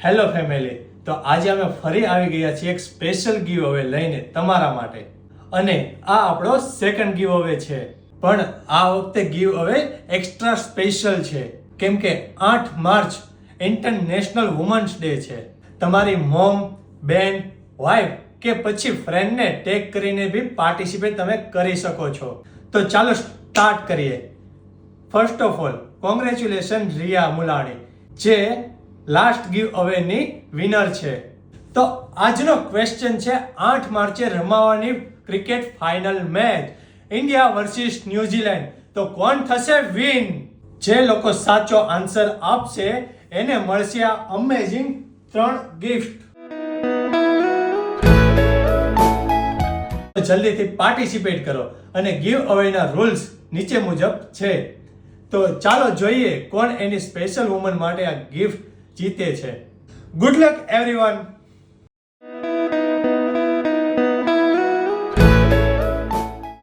Hello family, તો આજે અમે ફરી આવી ગયા છીએ એક સ્પેશિયલ ગીવ અવે લઈને તમારા માટે. અને આ આપણો સેકન્ડ ગીવ અવે છે. પણ આ વખતે ગીવ અવે એક્સ્ટ્રા સ્પેશિયલ છે, કેમ કે 8 માર્ચ ઇન્ટરનેશનલ વુમન્સ ડે છે. તમારી મોમ, બેન, વાઈફ કે પછી ફ્રેન્ડને ટેગ કરીને બી પાર્ટિસિપેટ તમે કરી શકો છો. તો ચાલો સ્ટાર્ટ કરીએ. First of all congratulation Riya Mulani, જે લાસ્ટ ગીવ અવેની વિનર છે. તો આજનો ક્વેશ્ચન છે 8 માર્ચે રમાવાની cricket final match India versus New Zealand, તો કોણ થશે વિન? જે લોકો સાચો આન્સર આપશે એને મળશે આ અમેઝિંગ 3 ગિફ્ટ. જલ્દીથી પાર્ટિસિપેટ કરો અને ગીવ અવેના રૂલ્સ નીચે મુજબ છે. તો ચાલો જોઈએ કોણ એની સ્પેશિયલ વુમન માટે આ ગિફ્ટ જીતે છે. Good luck everyone.